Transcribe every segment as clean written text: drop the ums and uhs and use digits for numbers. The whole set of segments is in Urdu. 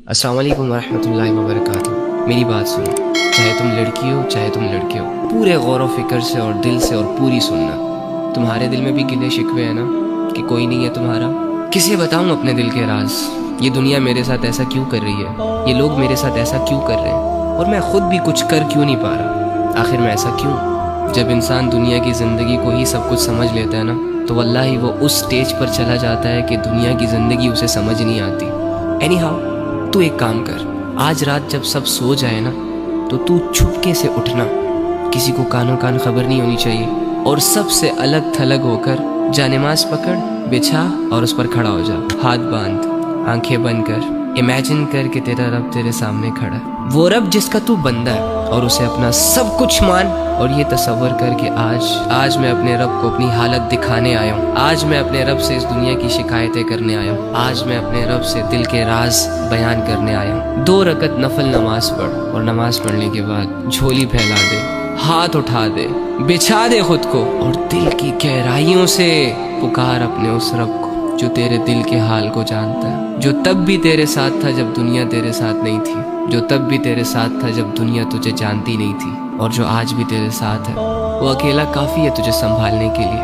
السلام علیکم ورحمۃ اللہ وبرکاتہ۔ میری بات سنو، چاہے تم لڑکی ہو چاہے تم لڑکے ہو، پورے غور و فکر سے اور دل سے اور پوری سننا۔ تمہارے دل میں بھی گلے شکوے ہیں نا کہ کوئی نہیں ہے تمہارا؟ کسے بتاؤں اپنے دل کے راز؟ یہ دنیا میرے ساتھ ایسا کیوں کر رہی ہے؟ یہ لوگ میرے ساتھ ایسا کیوں کر رہے ہیں؟ اور میں خود بھی کچھ کر کیوں نہیں پا رہا؟ آخر میں ایسا کیوں؟ جب انسان دنیا کی زندگی کو ہی سب کچھ سمجھ لیتا ہے نا، تو واللہ وہ اس سٹیج پر چلا جاتا ہے کہ دنیا کی زندگی اسے سمجھ نہیں آتی۔ اینی ہاؤ، تو ایک کام کر، آج رات جب سب سو جائے نا تو چھپکے سے اٹھنا، کسی کو کانوں کان خبر نہیں ہونی چاہیے، اور سب سے الگ تھلگ ہو کر جانماز پکڑ، بچھا اور اس پر کھڑا ہو جا، ہاتھ باندھ، آنکھیں بند کر، امیجن کر کہ تیرا رب تیرے سامنے کھڑا ہے، وہ رب جس کا تو بندہ ہے، اور اسے اپنا سب کچھ مان، اور یہ تصور کر کہ آج میں اپنے رب کو اپنی حالت دکھانے آیا ہوں، آج میں اپنے رب سے اس دنیا کی شکایتیں کرنے آیا ہوں، آج میں اپنے رب سے دل کے راز بیان کرنے آیا ہوں۔ 2 رکعت نفل نماز پڑھ، اور نماز پڑھنے کے بعد جھولی پھیلا دے، ہاتھ اٹھا دے، بچھا دے خود کو، اور دل کی گہرائیوں سے پکار اپنے اس رب کو جو تیرے دل کے حال کو جانتا ہے، جو تب بھی تیرے ساتھ تھا جب دنیا تیرے ساتھ نہیں تھی، جو تب بھی تیرے ساتھ تھا جب دنیا تجھے جانتی نہیں تھی، اور جو آج بھی تیرے ساتھ ہے۔ وہ اکیلا کافی ہے تجھے سنبھالنے کے لیے۔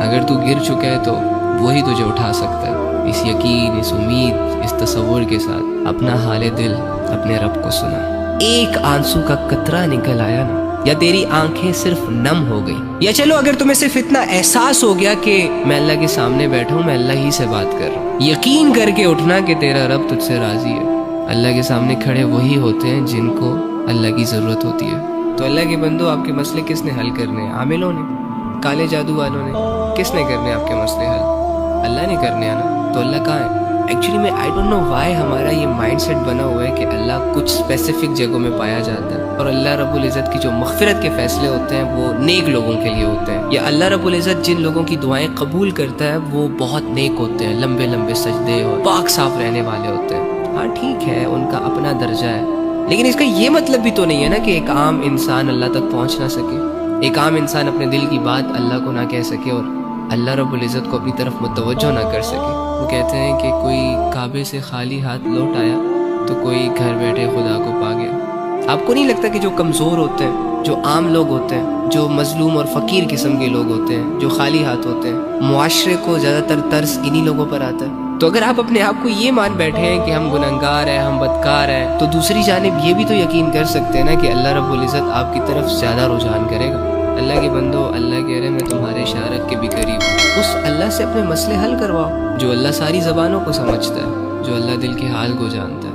اگر تو گر چکا ہے تو وہی تجھے اٹھا سکتا ہے۔ اس یقین، اس امید، اس تصور کے ساتھ اپنا حال دل اپنے رب کو سنا۔ ایک آنسو کا قطرہ نکل آیا نا، یا تیری آنکھیں صرف نم ہو گئی، یا چلو اگر تمہیں صرف اتنا احساس ہو گیا کہ میں اللہ کے سامنے بیٹھا ہوں، میں اللہ ہی سے بات کر رہا ہوں، یقین کر کے اٹھنا کہ تیرا رب تجھ سے راضی ہے۔ اللہ کے سامنے کھڑے وہی ہوتے ہیں جن کو اللہ کی ضرورت ہوتی ہے۔ تو اللہ کے بندو، آپ کے مسئلے کس نے حل کرنے ہیں؟ عاملوں نے؟ کالے جادو والوں نے؟ کس نے کرنے آپ کے مسئلے حل؟ اللہ نے کرنے ہیں نا۔ تو اللہ کہاں ہے؟ ایکچولی میں آئی ڈونٹ نو وائی ہمارا یہ مائنڈ سیٹ بنا ہوا ہے کہ اللہ کچھ اسپیسیفک جگہوں میں پایا جاتا ہے، اور اللہ رب العزت کی جو مغفرت کے فیصلے ہوتے ہیں وہ نیک لوگوں کے لیے ہوتے ہیں، یا اللہ رب العزت جن لوگوں کی دعائیں قبول کرتا ہے وہ بہت نیک ہوتے ہیں، لمبے لمبے سجدے اور پاک صاف رہنے والے ہوتے ہیں۔ ہاں ٹھیک ہے، ان کا اپنا درجہ ہے، لیکن اس کا یہ مطلب بھی تو نہیں ہے نا کہ ایک عام انسان اللہ تک پہنچ نہ سکے، ایک عام انسان اپنے دل کی بات اللہ کو نہ کہہ سکے، اور اللہ رب العزت کو اپنی طرف متوجہ نہ کر سکے۔ وہ کہتے ہیں کہ کوئی کعبے سے خالی ہاتھ لوٹ آیا تو کوئی گھر بیٹھے خدا کو پا گیا۔ آپ کو نہیں لگتا کہ جو کمزور ہوتے ہیں، جو عام لوگ ہوتے ہیں، جو مظلوم اور فقیر قسم کے لوگ ہوتے ہیں، جو خالی ہاتھ ہوتے ہیں، معاشرے کو زیادہ تر ترس انہی لوگوں پر آتا ہے؟ تو اگر آپ اپنے آپ کو یہ مان بیٹھے ہیں کہ ہم گنہگار ہیں، ہم بدکار ہیں، تو دوسری جانب یہ بھی تو یقین کر سکتے ہیں نا کہ اللہ رب العزت آپ کی طرف زیادہ رجحان کرے گا۔ اللہ کے بندو، اللہ کہہ رہے میں تمہارے اشارت کے بھی قریب ہوں، اس اللہ سے اپنے مسئلے حل کرواؤ جو اللہ ساری زبانوں کو سمجھتا ہے، جو اللہ دل کے حال کو جانتا ہے۔